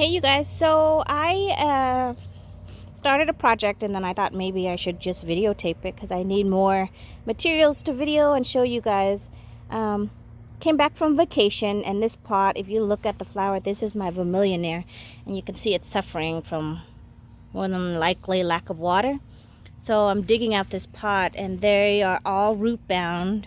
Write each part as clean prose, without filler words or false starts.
Hey you guys, so I started a project and then I thought maybe I should just videotape it because I need more materials to video and show you guys. Came back from vacation, and this pot, if you look at the flower, this is my vermillionaire, and you can see it's suffering from more than likely lack of water. So I'm digging out this pot and they are all root bound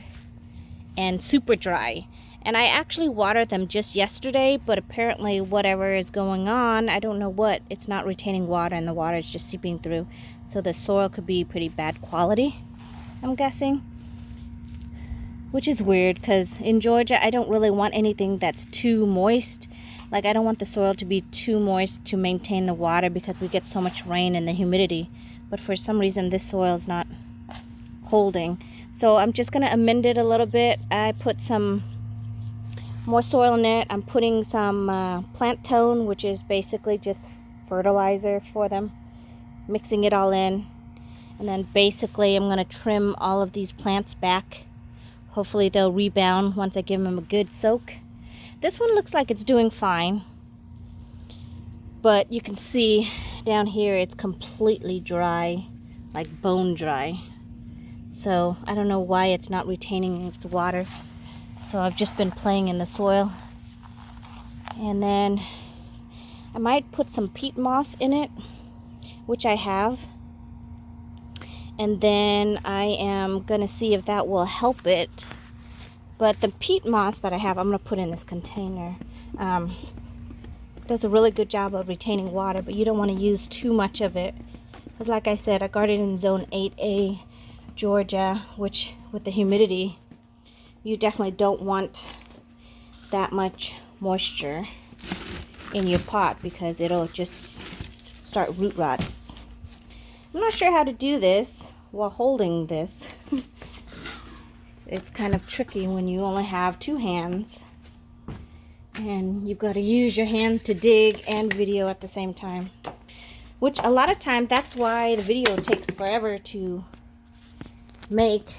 and super dry. And I actually watered them just yesterday, but apparently whatever is going on, I don't know what, it's not retaining water and the water is just seeping through. So the soil could be pretty bad quality, I'm guessing. Which is weird because in Georgia, I don't really want anything that's too moist. Like, I don't want the soil to be too moist to maintain the water because we get so much rain and the humidity. But for some reason, this soil is not holding. So I'm just going to amend it a little bit. I put some more soil in it. I'm putting some plant tone, which is basically just fertilizer for them. Mixing it all in. And then basically I'm going to trim all of these plants back. Hopefully they'll rebound once I give them a good soak. This one looks like it's doing fine. But you can see down here it's completely dry, like bone dry. So I don't know why it's not retaining its water. So I've just been playing in the soil. And then I might put some peat moss in it, which I have. And then I am going to see if that will help it. But the peat moss that I have, I'm going to put in this container. Does a really good job of retaining water, but you don't want to use too much of it. Because like I said, I garden in zone 8A, Georgia, which with the humidity, you definitely don't want that much moisture in your pot because it'll just start root rot. I'm not sure how to do this while holding this. It's kind of tricky when you only have two hands and you've got to use your hand to dig and video at the same time, which a lot of times that's why the video takes forever to make,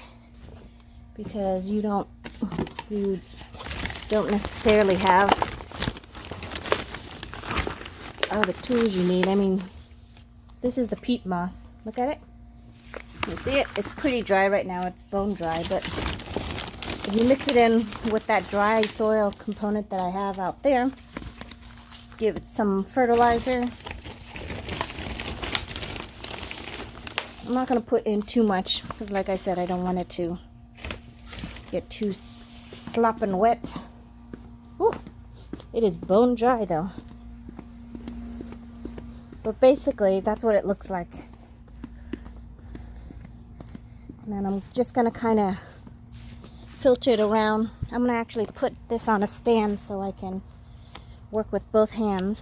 because you don't necessarily have all the tools you need. I mean, this is the peat moss. Look at it. You see it? It's pretty dry right now. It's bone dry, but if you mix it in with that dry soil component that I have out there, give it some fertilizer. I'm not going to put in too much because, like I said, I don't want it to get too slopping wet. Ooh, it is bone dry though. But basically, that's what it looks like. And then I'm just going to kind of filter it around. I'm going to actually put this on a stand so I can work with both hands.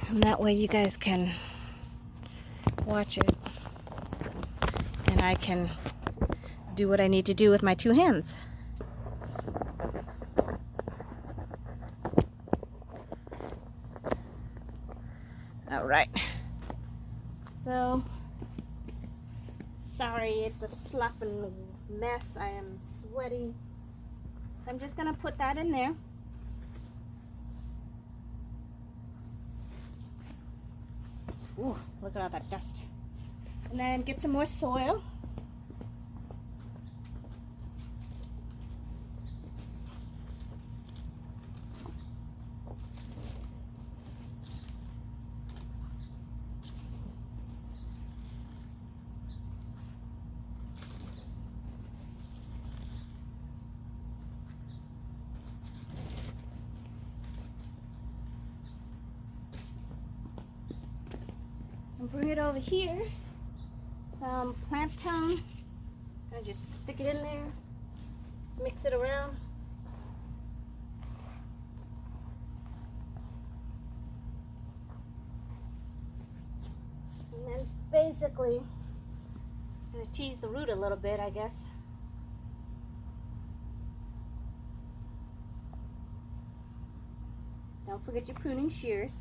And that way you guys can watch it. And I can do what I need to do with my two hands. Alright. So, sorry, it's a slopping mess. I am sweaty. So I'm just going to put that in there. Ooh, look at all that dust. And then get some more soil. And bring it over here. Some plant tone. Gonna just stick it in there. Mix it around. And then basically, I'm gonna tease the root a little bit, I guess. Don't forget your pruning shears.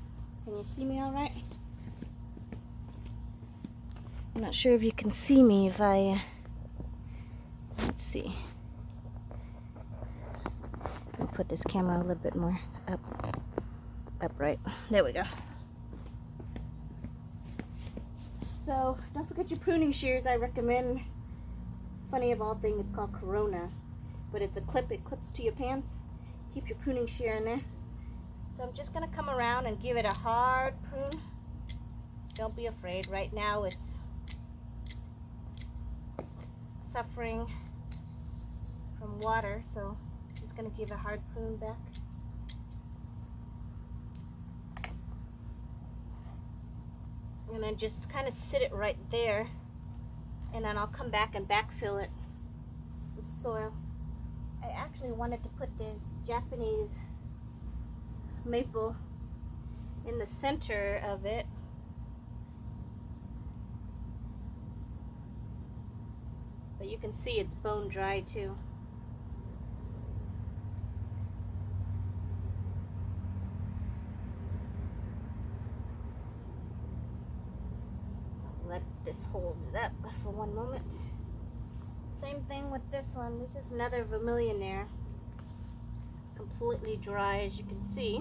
Can you see me all right? I'm not sure if you can see me if I, let's see. I'll put this camera a little bit more up. upright. There we go. So don't forget your pruning shears. I recommend, funny of all things, it's called Corona, but it's a clip. It clips to your pants. Keep your pruning shear in there. So I'm just gonna come around and give it a hard prune. Don't be afraid. Right now it's suffering from water, so I'm just gonna give a hard prune back. And then just kind of sit it right there, and then I'll come back and backfill it with soil. I actually wanted to put this Japanese maple in the center of it, but you can see it's bone dry too. Let this hold it up for one moment. Same thing with this one. This is another vermillionaire. Completely dry, as you can see.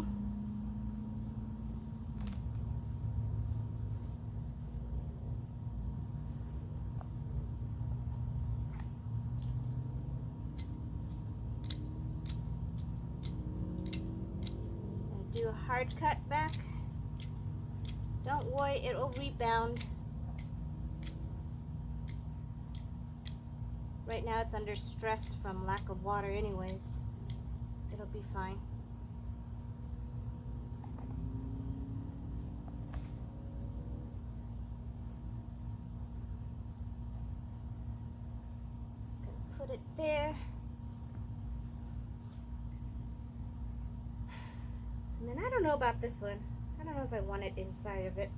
And do a hard cut back. Don't worry, it'll rebound. Right now it's under stress from lack of water anyways. It'll be fine. Put it there. And then I don't know about this one. I don't know if I want it inside of it.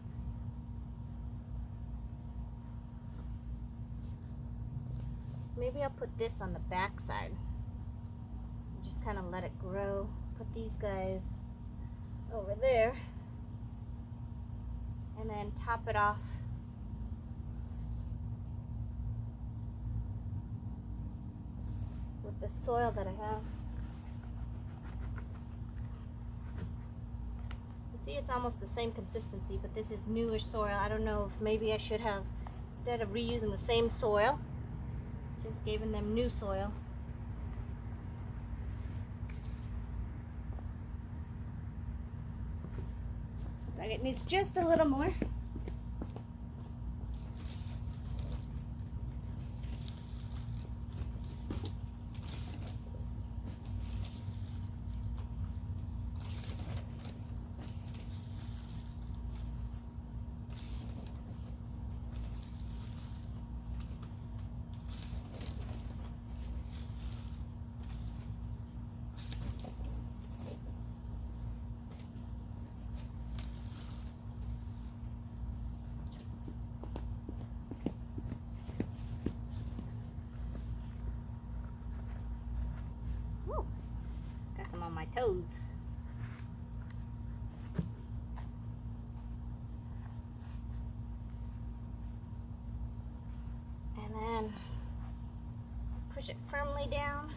Maybe I'll put this on the back side. Just kind of let it grow. Put these guys over there. And then top it off. With the soil that I have. You see, it's almost the same consistency, but this is newer soil. I don't know if maybe I should have, instead of reusing the same soil, just giving them new soil. Like it needs just a little more. On my toes. And then push it firmly down.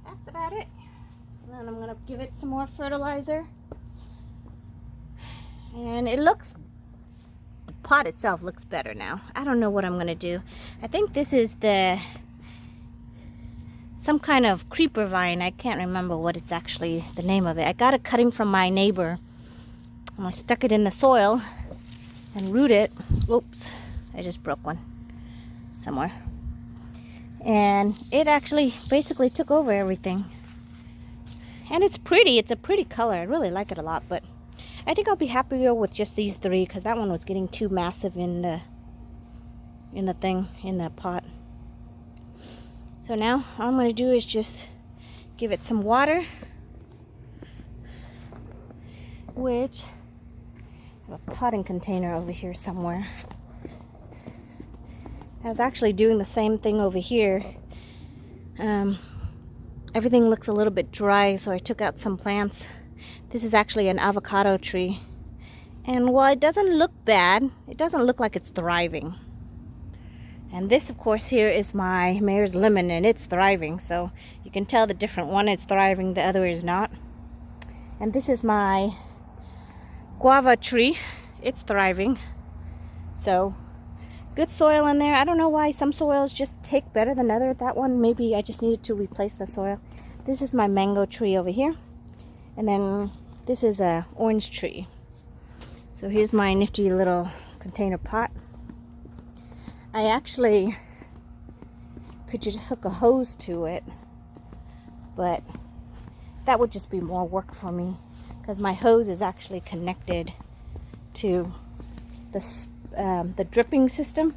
That's about it. And then I'm going to give it some more fertilizer. And it looks, the pot itself looks better now. I don't know what I'm going to do. I think this is some kind of creeper vine. I can't remember what it's actually the name of it. I got a cutting from my neighbor. And I stuck it in the soil and root it. Oops, I just broke one somewhere. And it actually basically took over everything. And it's pretty. It's a pretty color. I really like it a lot. But I think I'll be happier with just these three because that one was getting too massive in the pot. So now all I'm going to do is just give it some water, which I have a potting container over here somewhere. I was actually doing the same thing over here. Everything looks a little bit dry, so I took out some plants. This is actually an avocado tree. And while it doesn't look bad, it doesn't look like it's thriving. And this, of course, here is my mare's lemon, and it's thriving. So you can tell the different one is thriving, the other is not. And this is my guava tree. It's thriving. So good soil in there. I don't know why some soils just take better than other. That one, maybe I just needed to replace the soil. This is my mango tree over here. And then this is a orange tree. So here's my nifty little container pot. I actually could just hook a hose to it, but that would just be more work for me because my hose is actually connected to the dripping system.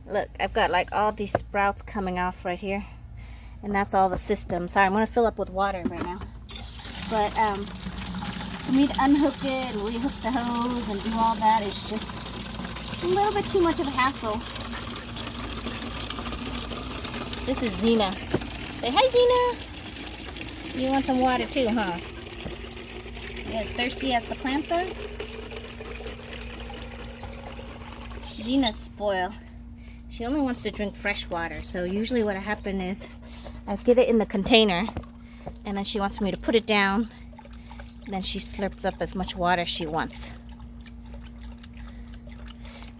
Look, I've got like all these sprouts coming off right here, and that's all the system. Sorry, I'm going to fill up with water right now. But for me to unhook it and rehook the hose and do all that is just a little bit too much of a hassle. This is Xena. Say hi, Xena. You want some water too, huh? You as thirsty as the plants are? Xena's spoiled. She only wants to drink fresh water. So usually what happens is I get it in the container, and then she wants me to put it down, and then she slurps up as much water as she wants.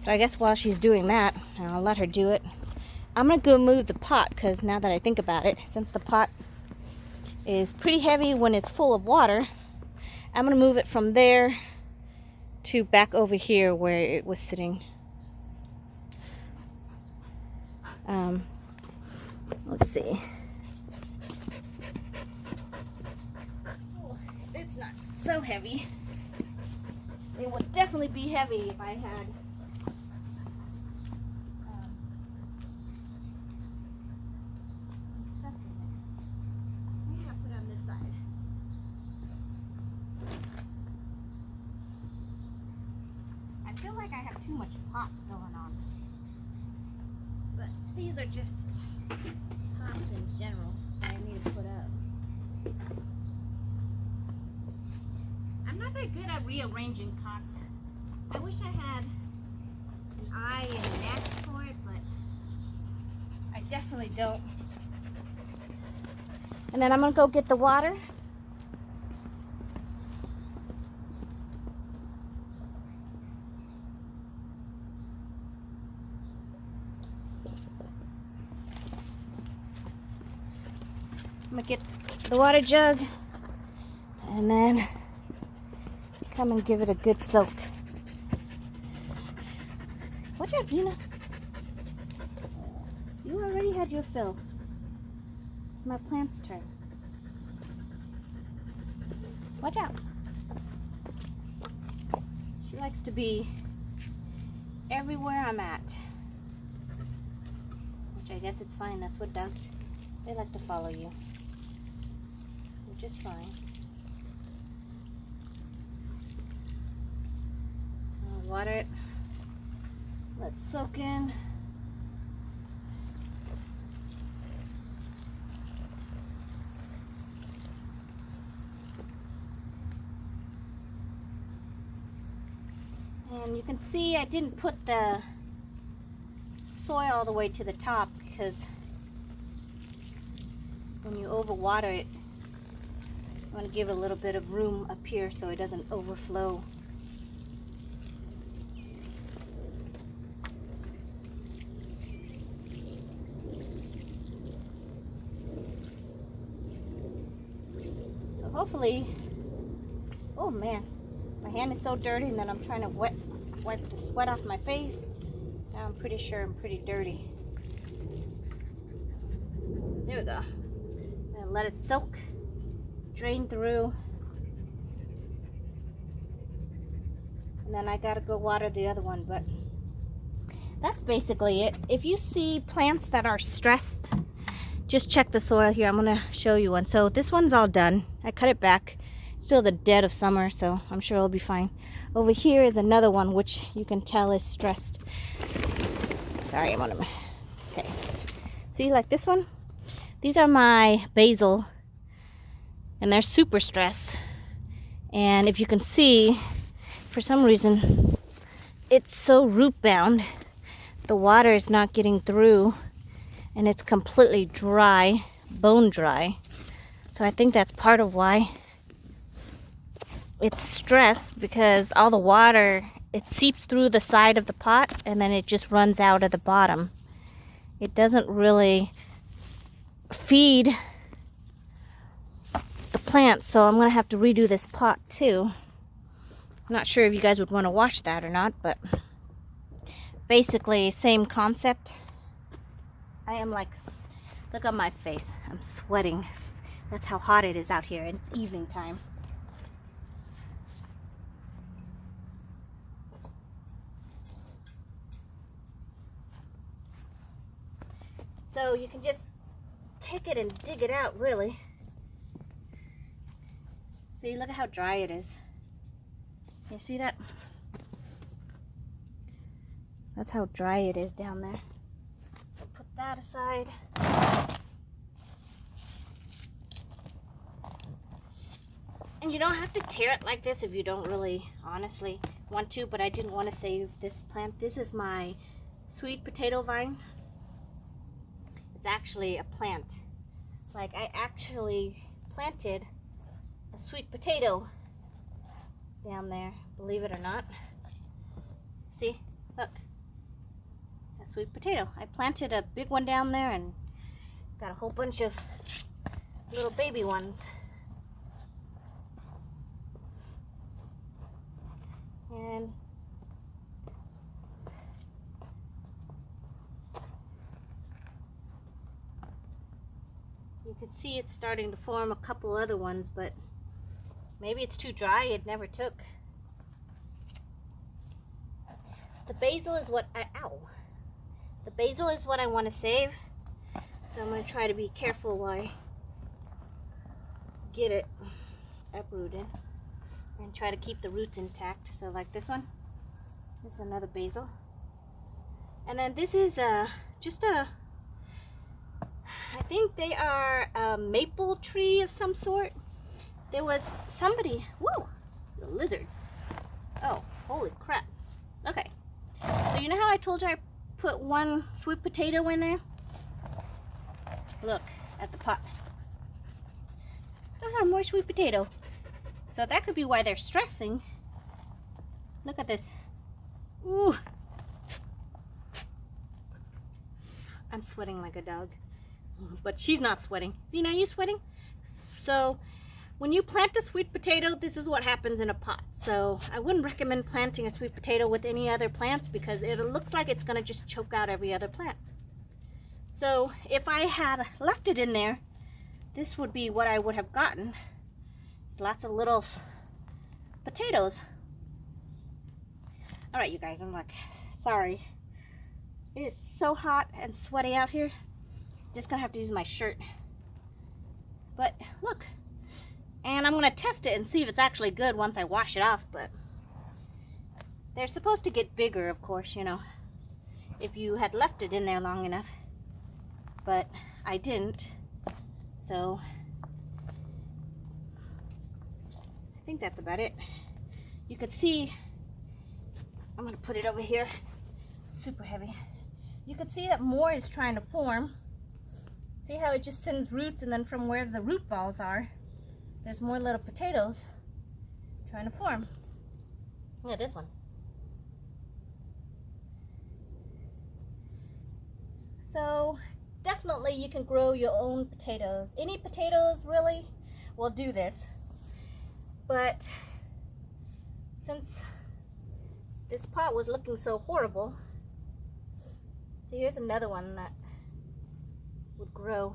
So I guess while she's doing that, I'll let her do it. I'm going to go move the pot, because now that I think about it, since the pot is pretty heavy when it's full of water, I'm going to move it from there to back over here where it was sitting. Let's see. Oh, it's not so heavy. It would definitely be heavy if I had stuff in it. Maybe I'll put it on this side. I feel like I have too much pot going on. But these are just pots in general that I need to put up. I'm not very good at rearranging pots. I wish I had an eye and a knack for it, but I definitely don't. And then I'm going to go get the water. I'm gonna get the water jug and then come and give it a good soak. Watch out, Xena. You already had your fill. It's my plant's turn. Watch out. She likes to be everywhere I'm at. Which I guess it's fine. That's what ducks, they like to follow you. Which is fine. So I'll water it. Let's soak in. And you can see I didn't put the soil all the way to the top because when you overwater it, I want to give it a little bit of room up here so it doesn't overflow. So hopefully, oh man, my hand is so dirty, and then I'm trying to wipe the sweat off my face. Now I'm pretty sure I'm pretty dirty. There we go. And let it soak. Drain through, and then I gotta go water the other one, but that's basically it. If you see plants that are stressed, just check the soil here. I'm gonna show you one. So this one's all done. I cut it back. It's still the dead of summer, so I'm sure it'll be fine. Over here is another one which you can tell is stressed. Sorry, I'm on them. Okay, see, like this one, these are my basil, and they're super stressed. And if you can see, for some reason it's so root bound the water is not getting through and it's completely dry, bone dry. So I think that's part of why it's stressed, because all the water, it seeps through the side of the pot and then it just runs out of the bottom. It doesn't really feed the plants, so I'm gonna have to redo this pot too. I'm not sure if you guys would want to watch that or not, but basically same concept. I am like, look at my face, I'm sweating. That's how hot it is out here, and it's evening time. So you can just take it and dig it out, really. See, look at how dry it is. You see that? That's how dry it is down there. So put that aside. And you don't have to tear it like this if you don't really honestly want to, but I didn't want to save this plant. This is my sweet potato vine. It's actually a plant. Like, I actually planted a sweet potato down there, believe it or not. See, look, a sweet potato. I planted a big one down there and got a whole bunch of little baby ones. And you can see it's starting to form a couple other ones, but maybe it's too dry, it never took. The basil is what the basil is what I want to save. So I'm going to try to be careful while I get it uprooted and try to keep the roots intact. So like this one, this is another basil. And then this is just a, I think they are a maple tree of some sort. There was somebody, whoa, the lizard. Oh, holy crap. Okay, so you know how I told you I put one sweet potato in there? Look at the pot. Those are more sweet potato. So that could be why they're stressing. Look at this. Ooh. I'm sweating like a dog. But she's not sweating. Zena, are you sweating? So when you plant a sweet potato, this is what happens in a pot. So I wouldn't recommend planting a sweet potato with any other plants, because it looks like it's going to just choke out every other plant. So if I had left it in there, this would be what I would have gotten. It's lots of little potatoes. Alright, you guys, I'm like, sorry. It's so hot and sweaty out here. Just gonna have to use my shirt. But look, and I'm gonna test it and see if it's actually good once I wash it off. But they're supposed to get bigger, of course, you know, if you had left it in there long enough. But I didn't, so I think that's about it. You could see, I'm gonna put it over here, super heavy. You could see that more is trying to form. See how it just sends roots, and then from where the root balls are, there's more little potatoes trying to form. Look at this one. So definitely you can grow your own potatoes. Any potatoes really will do this. But since this pot was looking so horrible, see, here's another one that would grow.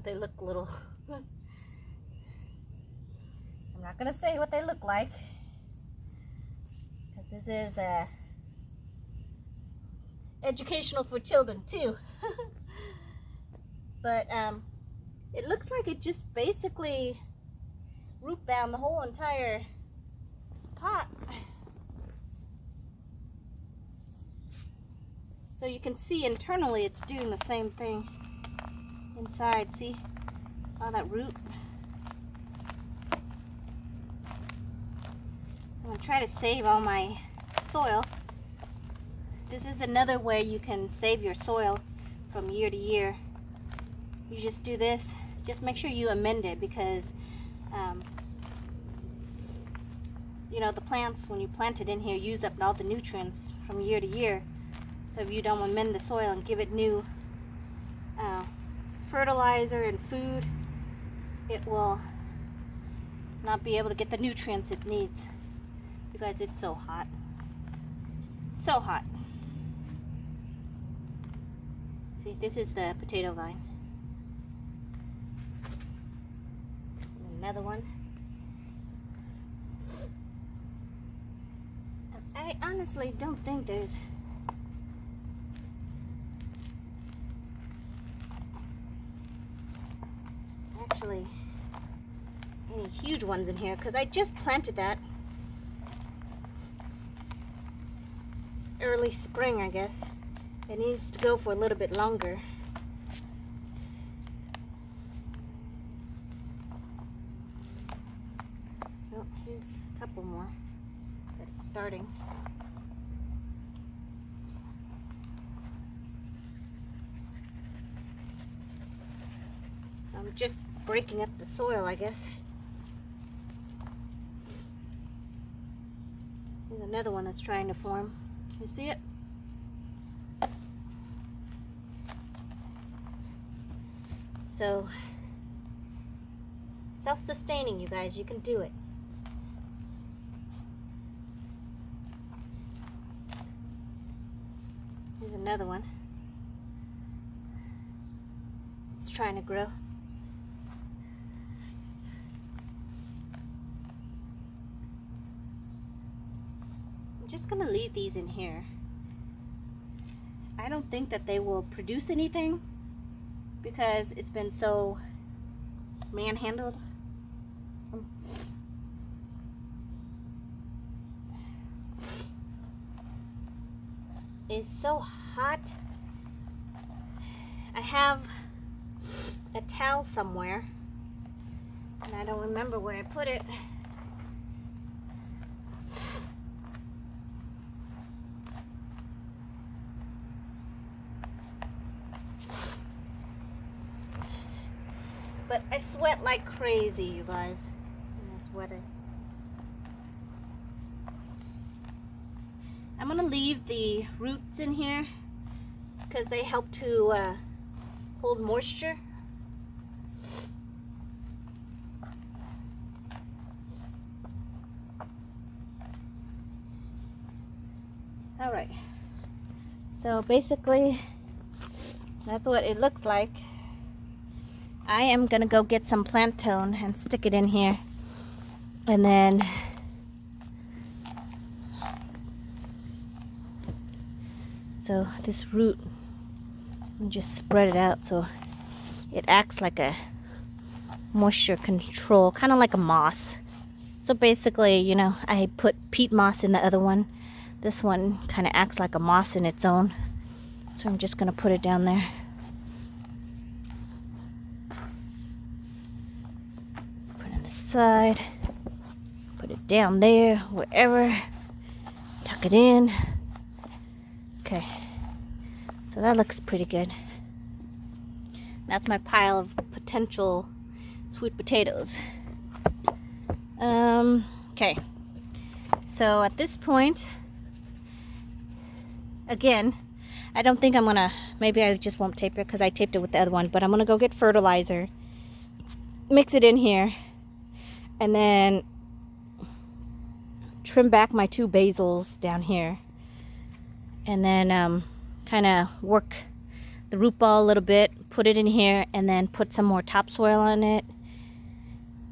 They look little. I'm not gonna say what they look like, because this is educational for children too. But it looks like it just basically root bound the whole entire pot. So you can see internally it's doing the same thing inside. See all that root? I'm going to try to save all my soil This is another way you can save your soil from year to year. You just do this. Just make sure you amend it, because you know, the plants, when you plant it in here, use up all the nutrients from year to year. So if you don't amend the soil and give it new fertilizer and food, it will not be able to get the nutrients it needs. You guys, it's so hot. So hot. See, this is the potato vine. Another one. I honestly don't think there's actually any huge ones in here, because I just planted that early spring, I guess. It needs to go for a little bit longer. Oh, here's a couple more that's starting. So I'm just breaking up the soil, I guess. There's another one that's trying to form. You see it? So, self-sustaining, you guys, you can do it. Here's another one. It's trying to grow. I'm just gonna leave these in here. I don't think that they will produce anything, because it's been so manhandled. It's so hot. I have a towel somewhere, and I don't remember where I put it. But I sweat like crazy, you guys, in this weather. I'm going to leave the roots in here because they help to hold moisture. Alright, so basically that's what it looks like. I am going to go get some plant tone and stick it in here. And then so this root, and just spread it out so it acts like a moisture control, kind of like a moss. So basically, you know, I put peat moss in the other one. This one kind of acts like a moss in its own. So I'm just going to put it down there. Side, put it down there, wherever, tuck it in. Okay, so that looks pretty good. That's my pile of potential sweet potatoes. Okay, so at this point, again, I don't think I'm gonna, maybe I just won't tape it because I taped it with the other one, but I'm gonna go get fertilizer, mix it in here, and then trim back my 2 basils down here, and then kind of work the root ball a little bit, put it in here, and then put some more topsoil on it,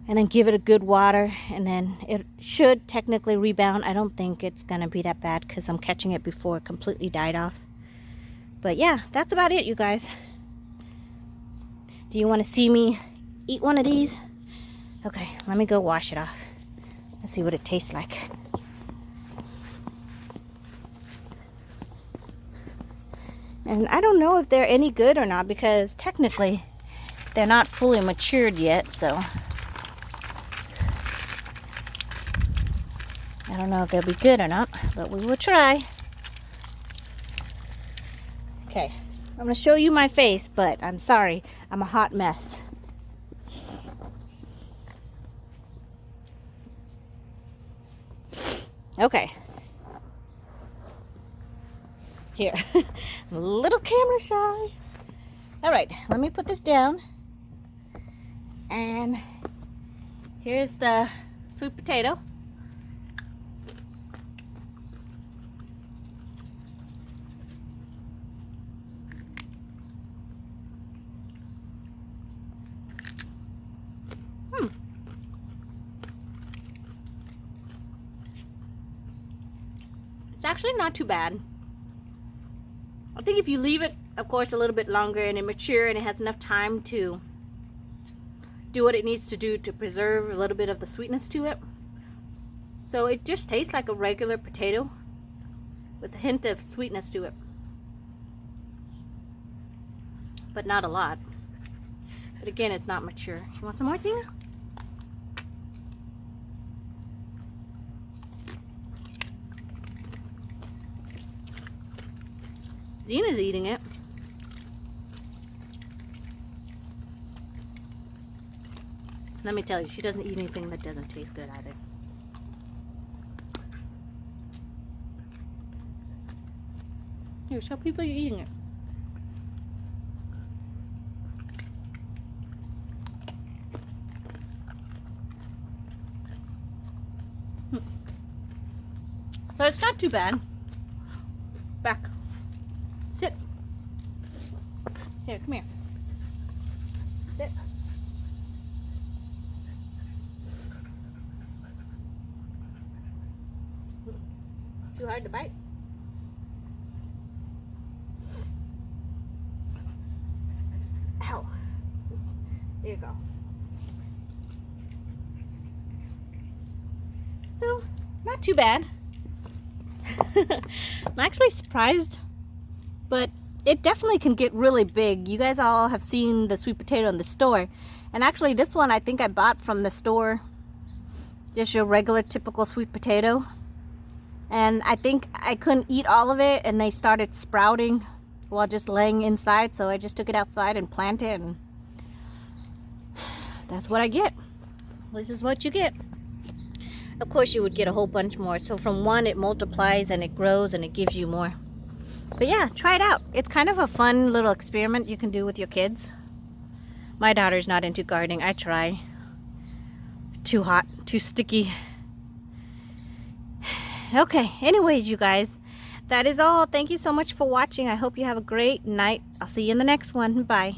and then give it a good water, and then it should technically rebound. I don't think it's gonna be that bad because I'm catching it before it completely died off. But yeah, that's about it, you guys. Do you want to see me eat one of these? Okay, let me go wash it off. Let's see what it tastes like. And I don't know if they're any good or not, because technically they're not fully matured yet, so I don't know if they'll be good or not, but we will try. Okay, I'm gonna show you my face, but I'm sorry, I'm a hot mess. Okay. Here, I'm a little camera shy. All right, let me put this down. And here's the sweet potato. It's actually not too bad. I think if you leave it, of course, a little bit longer and it mature and it has enough time to do what it needs to do to preserve a little bit of the sweetness to it. So it just tastes like a regular potato with a hint of sweetness to it. But not a lot. But again, it's not mature. You want some more, Tina? Zena's eating it. Let me tell you, she doesn't eat anything that doesn't taste good either. Here, show people you're eating it. So it's not too bad. Back. Sit. Here, come here. Sit. Too hard to bite? Ow. There you go. So, not too bad. I'm actually surprised, but it definitely can get really big. You guys all have seen the sweet potato in the store, and actually this one I think I bought from the store, just your regular typical sweet potato, and I think I couldn't eat all of it and they started sprouting while just laying inside, so I just took it outside and planted it, and that's what I get. This is what you get. Of course you would get a whole bunch more, so from one it multiplies and it grows and it gives you more. But yeah, try it out. It's kind of a fun little experiment you can do with your kids. My daughter's not into gardening. I try. Too hot, too sticky. Okay, anyways, you guys, that is all. Thank you so much for watching. I hope you have a great night. I'll see you in the next one. Bye.